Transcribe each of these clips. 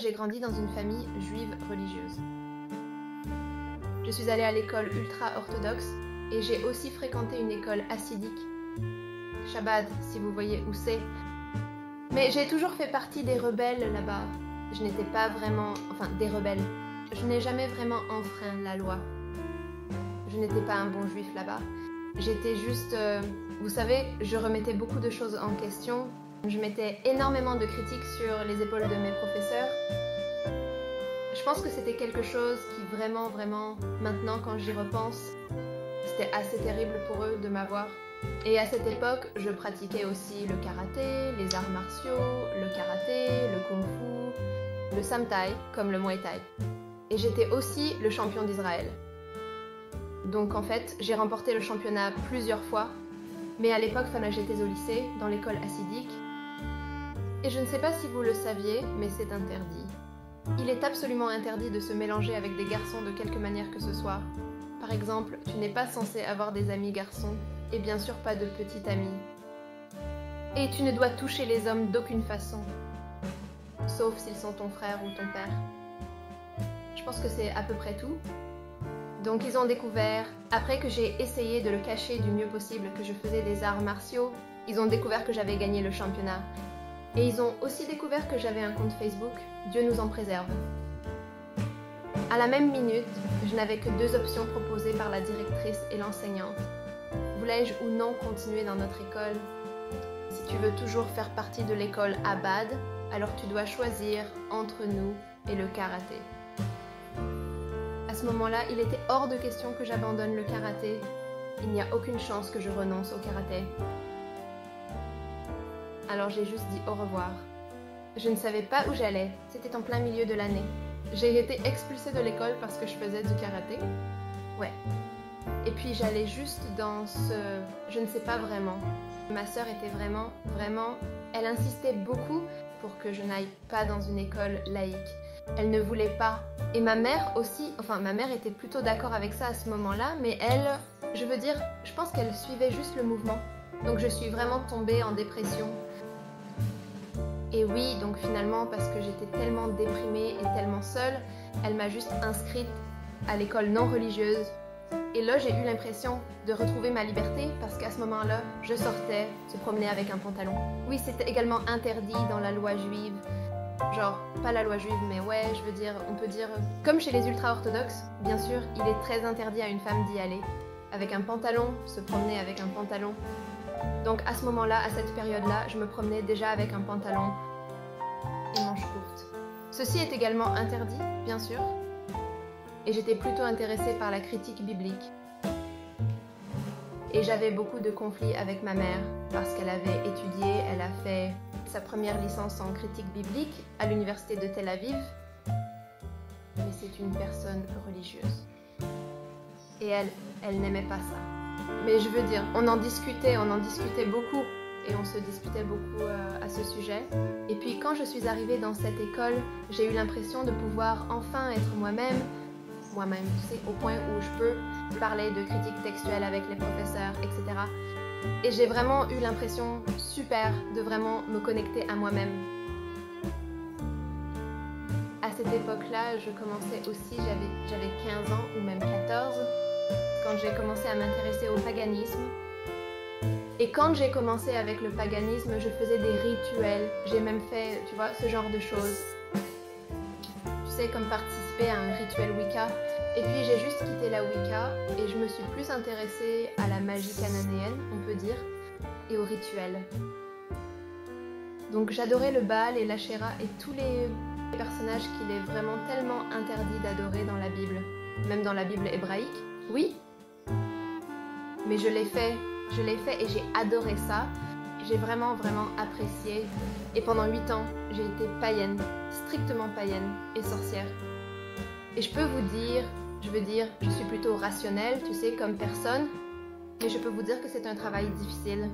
J'ai grandi dans une famille juive religieuse. Je suis allée à l'école ultra-orthodoxe et j'ai aussi fréquenté une école hassidique. Chabad, si vous voyez où c'est. Mais j'ai toujours fait partie des rebelles là-bas. Je n'étais pas vraiment... Enfin, des rebelles. Je n'ai jamais vraiment enfreint la loi. Je n'étais pas un bon juif là-bas. J'étais juste... vous savez, je remettais beaucoup de choses en question. Je mettais énormément de critiques sur les épaules de mes professeurs. Je pense que c'était quelque chose qui vraiment, maintenant quand j'y repense, c'était assez terrible pour eux de m'avoir. Et à cette époque, je pratiquais aussi le karaté, les arts martiaux, le karaté, le kung-fu, le samtai, comme le muay thai. Et j'étais aussi le champion d'Israël. Donc en fait, j'ai remporté le championnat plusieurs fois, mais à l'époque, j'étais au lycée, dans l'école hassidique. Et je ne sais pas si vous le saviez, mais c'est interdit. Il est absolument interdit de se mélanger avec des garçons de quelque manière que ce soit. Par exemple, tu n'es pas censé avoir des amis garçons, et bien sûr pas de petite amie. Et tu ne dois toucher les hommes d'aucune façon, sauf s'ils sont ton frère ou ton père. Je pense que c'est à peu près tout. Donc ils ont découvert, après que j'ai essayé de le cacher du mieux possible que je faisais des arts martiaux, ils ont découvert que j'avais gagné le championnat. Et ils ont aussi découvert que j'avais un compte Facebook, Dieu nous en préserve. À la même minute, je n'avais que deux options proposées par la directrice et l'enseignante. Voulais-je ou non continuer dans notre école? Si tu veux toujours faire partie de l'école Abad, alors tu dois choisir entre nous et le karaté. À ce moment-là, il était hors de question que j'abandonne le karaté. Il n'y a aucune chance que je renonce au karaté. Alors j'ai juste dit au revoir. Je ne savais pas où j'allais, c'était en plein milieu de l'année. J'ai été expulsée de l'école parce que je faisais du karaté. Ouais. Et puis j'allais juste dans ce... je ne sais pas vraiment. Ma sœur était vraiment... Elle insistait beaucoup pour que je n'aille pas dans une école laïque. Elle ne voulait pas. Et ma mère aussi, enfin ma mère était plutôt d'accord avec ça à ce moment-là, mais elle, je veux dire, je pense qu'elle suivait juste le mouvement. Donc je suis vraiment tombée en dépression. Et oui, donc finalement, parce que j'étais tellement déprimée et tellement seule, elle m'a juste inscrite à l'école non religieuse. Et là, j'ai eu l'impression de retrouver ma liberté parce qu'à ce moment-là, je sortais se promener avec un pantalon. Oui, c'était également interdit dans la loi juive. Genre, pas la loi juive, mais ouais, je veux dire, on peut dire... Comme chez les ultra-orthodoxes, bien sûr, il est très interdit à une femme d'y aller. Avec un pantalon, se promener avec un pantalon. Donc à ce moment-là, à cette période-là, je me promenais déjà avec un pantalon et manches courtes. Ceci est également interdit, bien sûr, et j'étais plutôt intéressée par la critique biblique. Et j'avais beaucoup de conflits avec ma mère, parce qu'elle avait étudié, elle a fait sa première licence en critique biblique à l'université de Tel Aviv, mais c'est une personne religieuse. Et elle n'aimait pas ça. Mais je veux dire, on en discutait beaucoup et on se disputait beaucoup à ce sujet. Et puis quand je suis arrivée dans cette école, j'ai eu l'impression de pouvoir enfin être moi-même, tu sais, au point où je peux parler de critique textuelle avec les professeurs, etc. Et j'ai vraiment eu l'impression super de vraiment me connecter à moi-même. À cette époque-là, je commençais aussi, j'avais 15 ans ou même 14. Quand j'ai commencé à m'intéresser au paganisme. Et quand j'ai commencé avec le paganisme, je faisais des rituels. J'ai même fait, tu vois, ce genre de choses. Tu sais, comme participer à un rituel Wicca. Et puis j'ai juste quitté la Wicca et je me suis plus intéressée à la magie cananéenne, on peut dire, et aux rituels. Donc j'adorais le Baal et l'Asherah et tous les personnages qu'il est vraiment tellement interdit d'adorer dans la Bible. Même dans la Bible hébraïque. Oui, mais je l'ai fait et j'ai adoré ça. J'ai vraiment apprécié. Et pendant 8 ans, j'ai été païenne, strictement païenne et sorcière. Et je peux vous dire, je suis plutôt rationnelle, tu sais, comme personne. Mais je peux vous dire que c'est un travail difficile.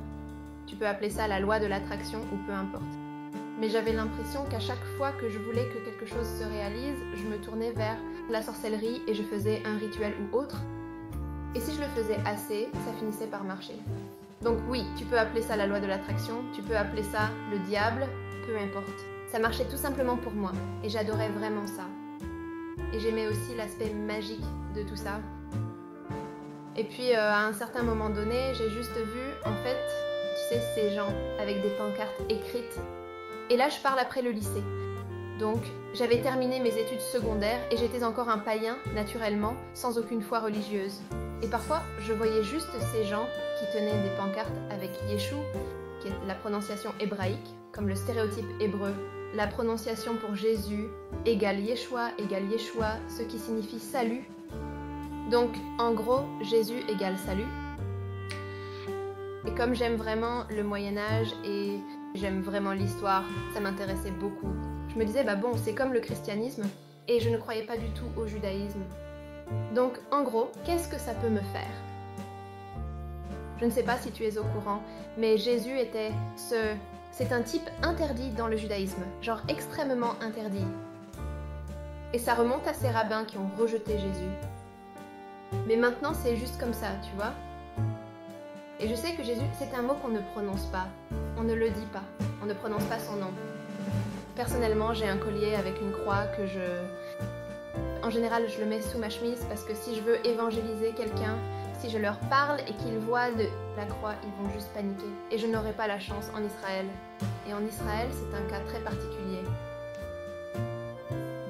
Tu peux appeler ça la loi de l'attraction ou peu importe. Mais j'avais l'impression qu'à chaque fois que je voulais que quelque chose se réalise, je me tournais vers la sorcellerie et je faisais un rituel ou autre. Et si je le faisais assez, ça finissait par marcher. Donc oui, tu peux appeler ça la loi de l'attraction, tu peux appeler ça le diable, peu importe. Ça marchait tout simplement pour moi et j'adorais vraiment ça. Et j'aimais aussi l'aspect magique de tout ça. Et puis à un certain moment donné, j'ai juste vu, en fait, tu sais, ces gens avec des pancartes écrites. Et là, je parle après le lycée. Donc, j'avais terminé mes études secondaires et j'étais encore un païen, naturellement, sans aucune foi religieuse. Et parfois, je voyais juste ces gens qui tenaient des pancartes avec Yeshua, qui est la prononciation hébraïque, comme le stéréotype hébreu. La prononciation pour Jésus égale Yeshua, ce qui signifie salut. Donc, en gros, Jésus égale salut. Et comme j'aime vraiment le Moyen-Âge et j'aime vraiment l'histoire, ça m'intéressait beaucoup. Je me disais, bah bon, c'est comme le christianisme, et je ne croyais pas du tout au judaïsme. Donc, en gros, qu'est-ce que ça peut me faire? Je ne sais pas si tu es au courant, mais Jésus était c'est un type interdit dans le judaïsme, genre extrêmement interdit. Et ça remonte à ces rabbins qui ont rejeté Jésus. Mais maintenant, c'est juste comme ça, tu vois? Et je sais que Jésus, c'est un mot qu'on ne prononce pas. On ne le dit pas. On ne prononce pas son nom. Personnellement, j'ai un collier avec une croix que en général, je le mets sous ma chemise parce que si je veux évangéliser quelqu'un, si je leur parle et qu'ils voient la croix, ils vont juste paniquer. Et je n'aurai pas la chance en Israël. Et en Israël, c'est un cas très particulier.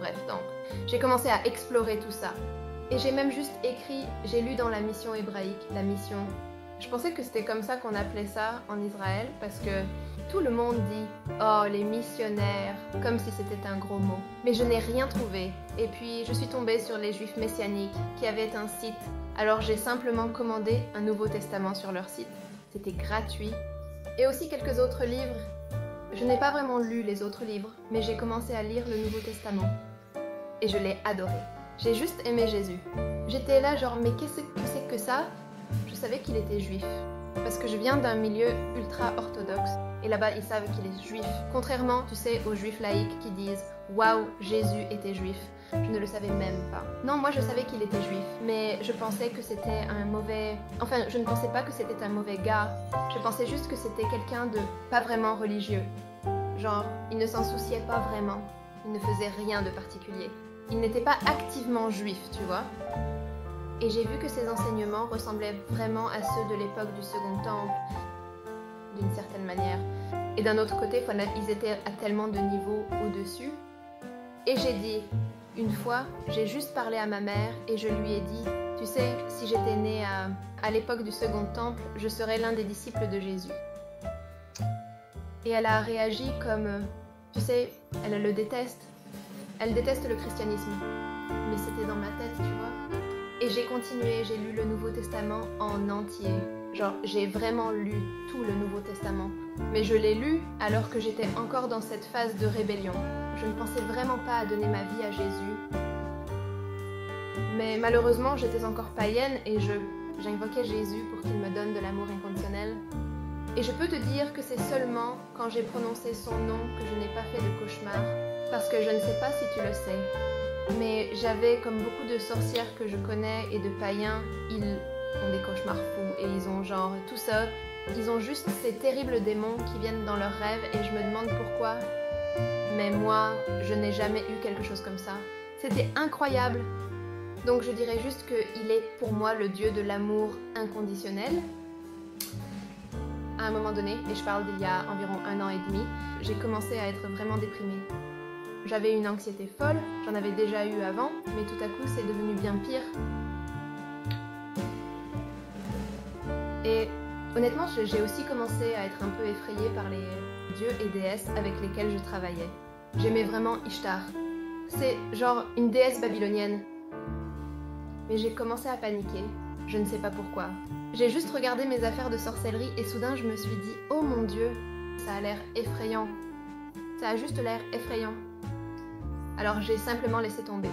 Bref, donc, j'ai commencé à explorer tout ça. Et j'ai même juste écrit, j'ai lu dans la mission hébraïque, la mission. Je pensais que c'était comme ça qu'on appelait ça en Israël, parce que tout le monde dit « Oh, les missionnaires », comme si c'était un gros mot. Mais je n'ai rien trouvé. Et puis, je suis tombée sur les Juifs messianiques, qui avaient un site. Alors j'ai simplement commandé un Nouveau Testament sur leur site. C'était gratuit. Et aussi quelques autres livres. Je n'ai pas vraiment lu les autres livres, mais j'ai commencé à lire le Nouveau Testament. Et je l'ai adoré. J'ai juste aimé Jésus. J'étais là genre, mais qu'est-ce que c'est que ça? Je savais qu'il était juif. Parce que je viens d'un milieu ultra orthodoxe. Et là-bas, ils savent qu'il est juif. Contrairement, tu sais, aux juifs laïcs qui disent « Waouh, Jésus était juif ». Je ne le savais même pas. Non, moi je savais qu'il était juif, mais je pensais que c'était un mauvais... Enfin, je ne pensais pas que c'était un mauvais gars. Je pensais juste que c'était quelqu'un de pas vraiment religieux. Genre, il ne s'en souciait pas vraiment. Il ne faisait rien de particulier. Il n'était pas activement juif, tu vois. Et j'ai vu que ses enseignements ressemblaient vraiment à ceux de l'époque du Second Temple, d'une certaine manière. Et d'un autre côté, ils étaient à tellement de niveaux au-dessus. Et j'ai dit, une fois, j'ai juste parlé à ma mère et je lui ai dit, tu sais, si j'étais née à l'époque du Second Temple, je serais l'un des disciples de Jésus. Et elle a réagi comme, tu sais, elle le déteste. Elle déteste le christianisme. Mais c'était dans ma tête, tu vois. Et j'ai continué, j'ai lu le Nouveau Testament en entier. Genre, j'ai vraiment lu tout le Nouveau Testament. Mais je l'ai lu alors que j'étais encore dans cette phase de rébellion. Je ne pensais vraiment pas à donner ma vie à Jésus. Mais malheureusement, j'étais encore païenne et j'invoquais Jésus pour qu'il me donne de l'amour inconditionnel. Et je peux te dire que c'est seulement quand j'ai prononcé son nom que je n'ai pas fait de cauchemar. Parce que je ne sais pas si tu le sais. Mais j'avais, comme beaucoup de sorcières que je connais et de païens, ils ont des cauchemars fous et ils ont genre tout ça. Ils ont juste ces terribles démons qui viennent dans leurs rêves et je me demande pourquoi. Mais moi, je n'ai jamais eu quelque chose comme ça. C'était incroyable. Donc je dirais juste qu'il est pour moi le dieu de l'amour inconditionnel. À un moment donné, et je parle d'il y a environ 1 an et demi, j'ai commencé à être vraiment déprimée. J'avais une anxiété folle, j'en avais déjà eu avant, mais tout à coup c'est devenu bien pire. Et honnêtement, j'ai aussi commencé à être un peu effrayée par les dieux et déesses avec lesquels je travaillais. J'aimais vraiment Ishtar. C'est genre une déesse babylonienne. Mais j'ai commencé à paniquer, je ne sais pas pourquoi. J'ai juste regardé mes affaires de sorcellerie et soudain je me suis dit « Oh mon Dieu, ça a l'air effrayant. Ça a juste l'air effrayant. » Alors j'ai simplement laissé tomber.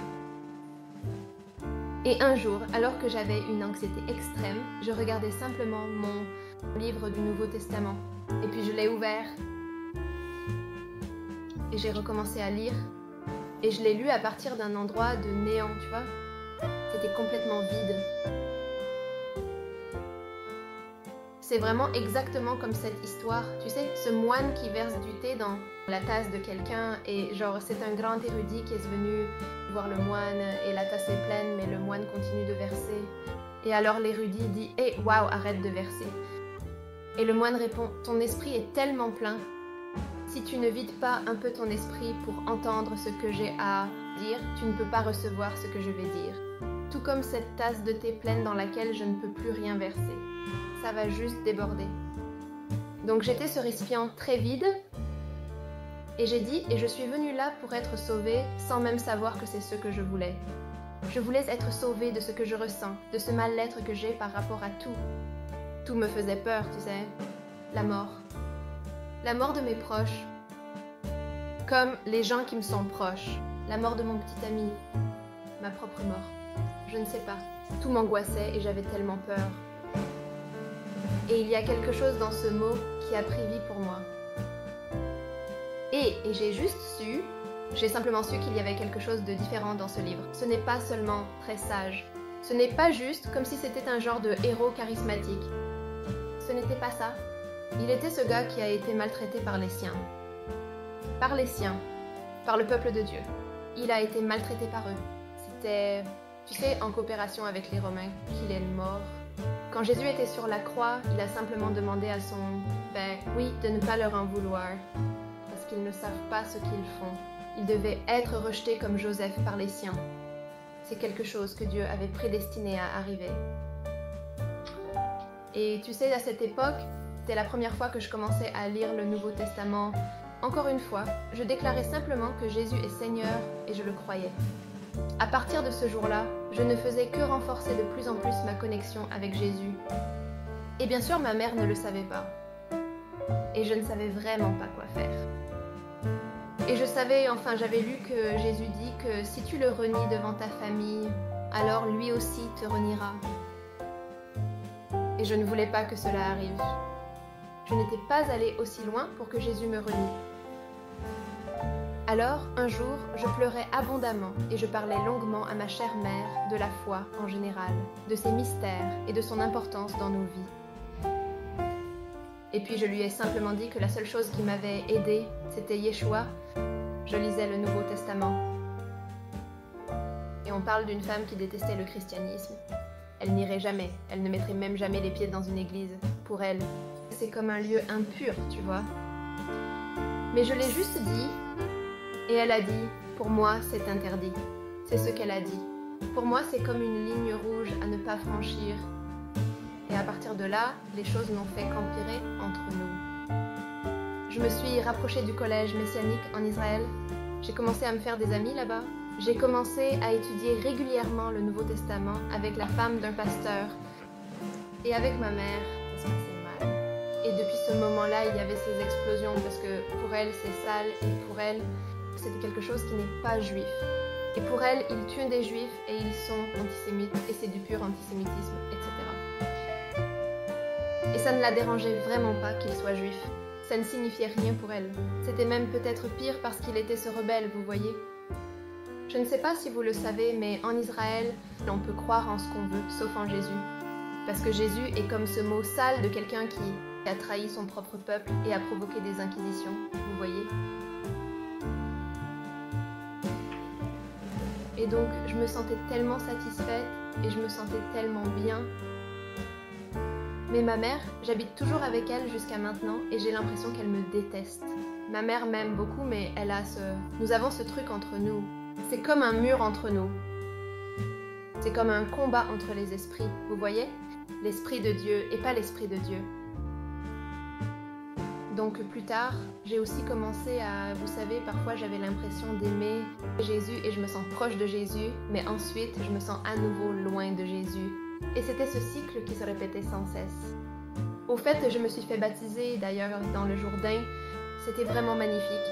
Et un jour, alors que j'avais une anxiété extrême, je regardais simplement mon livre du Nouveau Testament. Et puis je l'ai ouvert. Et j'ai recommencé à lire. Et je l'ai lu à partir d'un endroit de néant, tu vois. C'était complètement vide. C'est vraiment exactement comme cette histoire. Tu sais, ce moine qui verse du thé dans la tasse de quelqu'un et genre c'est un grand érudit qui est venu voir le moine et la tasse est pleine mais le moine continue de verser. Et alors l'érudit dit « Hé, waouh, arrête de verser !» Et le moine répond « Ton esprit est tellement plein. Si tu ne vides pas un peu ton esprit pour entendre ce que j'ai à dire, tu ne peux pas recevoir ce que je vais dire. Tout comme cette tasse de thé pleine dans laquelle je ne peux plus rien verser. Ça va juste déborder. » Donc j'étais ce récipient très vide et j'ai dit « Et je suis venue là pour être sauvée sans même savoir que c'est ce que je voulais. Je voulais être sauvée de ce que je ressens, de ce mal-être que j'ai par rapport à tout. Tout me faisait peur, tu sais. La mort. La mort de mes proches. Comme les gens qui me sont proches. La mort de mon petit ami. Ma propre mort. Je ne sais pas. Tout m'angoissait et j'avais tellement peur. Et il y a quelque chose dans ce mot qui a pris vie pour moi. Et j'ai juste su, j'ai simplement su qu'il y avait quelque chose de différent dans ce livre. Ce n'est pas seulement très sage. Ce n'est pas juste comme si c'était un genre de héros charismatique. Ce n'était pas ça. Il était ce gars qui a été maltraité par les siens. Par les siens. Par le peuple de Dieu. Il a été maltraité par eux. C'était, tu sais, en coopération avec les Romains, qu'il est mort. Quand Jésus était sur la croix, il a simplement demandé à son Père, oui, de ne pas leur en vouloir, parce qu'ils ne savent pas ce qu'ils font. Ils devaient être rejetés comme Joseph par les siens. C'est quelque chose que Dieu avait prédestiné à arriver. Et tu sais, à cette époque, c'était la première fois que je commençais à lire le Nouveau Testament. Encore une fois, je déclarais simplement que Jésus est Seigneur et je le croyais. À partir de ce jour-là, je ne faisais que renforcer de plus en plus ma connexion avec Jésus. Et bien sûr, ma mère ne le savait pas. Et je ne savais vraiment pas quoi faire. Et je savais, enfin j'avais lu que Jésus dit que si tu le renies devant ta famille, alors lui aussi te reniera. Et je ne voulais pas que cela arrive. Je n'étais pas allée aussi loin pour que Jésus me renie. Alors, un jour, je pleurais abondamment et je parlais longuement à ma chère mère de la foi en général, de ses mystères et de son importance dans nos vies. Et puis je lui ai simplement dit que la seule chose qui m'avait aidée, c'était Yeshua. Je lisais le Nouveau Testament. Et on parle d'une femme qui détestait le christianisme. Elle n'irait jamais, elle ne mettrait même jamais les pieds dans une église. Pour elle, c'est comme un lieu impur, tu vois. Mais je l'ai juste dit, et elle a dit, pour moi, c'est interdit. C'est ce qu'elle a dit. Pour moi, c'est comme une ligne rouge à ne pas franchir. Et à partir de là, les choses n'ont fait qu'empirer entre nous. Je me suis rapprochée du collège messianique en Israël. J'ai commencé à me faire des amis là-bas. J'ai commencé à étudier régulièrement le Nouveau Testament avec la femme d'un pasteur. Et avec ma mère, ça se passait mal. Et depuis ce moment-là, il y avait ces explosions parce que pour elle, c'est sale et pour elle, c'était quelque chose qui n'est pas juif. Et pour elle, ils tuent des juifs et ils sont antisémites et c'est du pur antisémitisme, etc. Et ça ne la dérangeait vraiment pas qu'il soit juif. Ça ne signifiait rien pour elle. C'était même peut-être pire parce qu'il était ce rebelle, vous voyez. Je ne sais pas si vous le savez, mais en Israël, on peut croire en ce qu'on veut, sauf en Jésus. Parce que Jésus est comme ce mot sale de quelqu'un qui a trahi son propre peuple et a provoqué des inquisitions, vous voyez. Et donc, je me sentais tellement satisfaite et je me sentais tellement bien. Mais ma mère, j'habite toujours avec elle jusqu'à maintenant et j'ai l'impression qu'elle me déteste. Ma mère m'aime beaucoup, mais elle a nous avons ce truc entre nous. C'est comme un mur entre nous. C'est comme un combat entre les esprits, vous voyez? L'esprit de Dieu et pas l'esprit de Dieu. Donc plus tard, j'ai aussi commencé à, vous savez, parfois j'avais l'impression d'aimer Jésus et je me sens proche de Jésus, mais ensuite je me sens à nouveau loin de Jésus. Et c'était ce cycle qui se répétait sans cesse. Au fait, je me suis fait baptiser d'ailleurs dans le Jourdain, c'était vraiment magnifique.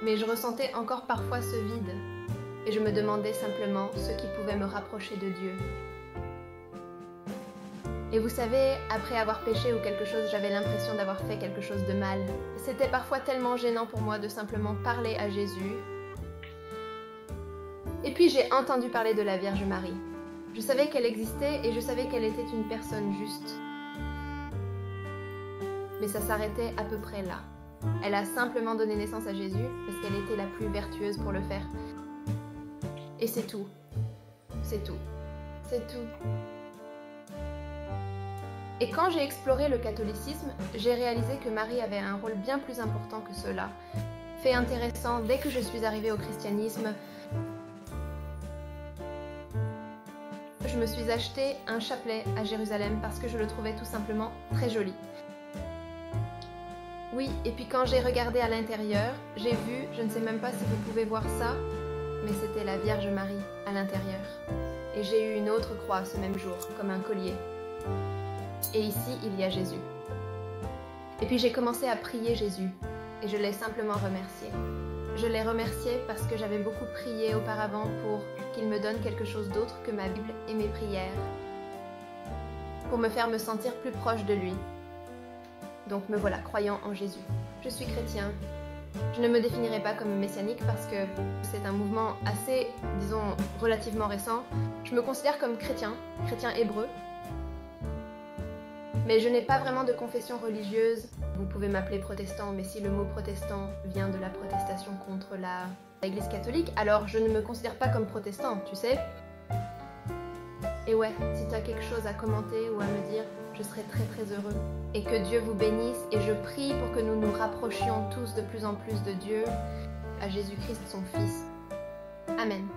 Mais je ressentais encore parfois ce vide, et je me demandais simplement ce qui pouvait me rapprocher de Dieu. Et vous savez, après avoir péché ou quelque chose, j'avais l'impression d'avoir fait quelque chose de mal. C'était parfois tellement gênant pour moi de simplement parler à Jésus. Et puis j'ai entendu parler de la Vierge Marie. Je savais qu'elle existait et je savais qu'elle était une personne juste. Mais ça s'arrêtait à peu près là. Elle a simplement donné naissance à Jésus parce qu'elle était la plus vertueuse pour le faire. Et c'est tout. C'est tout. C'est tout. Et quand j'ai exploré le catholicisme, j'ai réalisé que Marie avait un rôle bien plus important que cela. Fait intéressant, dès que je suis arrivée au christianisme, je me suis acheté un chapelet à Jérusalem parce que je le trouvais tout simplement très joli. Oui, et puis quand j'ai regardé à l'intérieur, j'ai vu, je ne sais même pas si vous pouvez voir ça, mais c'était la Vierge Marie à l'intérieur. Et j'ai eu une autre croix ce même jour, comme un collier. Et ici, il y a Jésus. Et puis j'ai commencé à prier Jésus, et je l'ai simplement remercié. Je l'ai remercié parce que j'avais beaucoup prié auparavant pour qu'il me donne quelque chose d'autre que ma Bible et mes prières, pour me faire me sentir plus proche de lui. Donc me voilà croyant en Jésus. Je suis chrétien. Je ne me définirai pas comme messianique parce que c'est un mouvement assez, disons, relativement récent. Je me considère comme chrétien hébreu. Mais je n'ai pas vraiment de confession religieuse. Vous pouvez m'appeler protestant, mais si le mot protestant vient de la protestation contre l'Église catholique, alors je ne me considère pas comme protestant, tu sais. Et ouais, si tu as quelque chose à commenter ou à me dire, je serai très très heureux. Et que Dieu vous bénisse, et je prie pour que nous nous rapprochions tous de plus en plus de Dieu, à Jésus-Christ son Fils. Amen.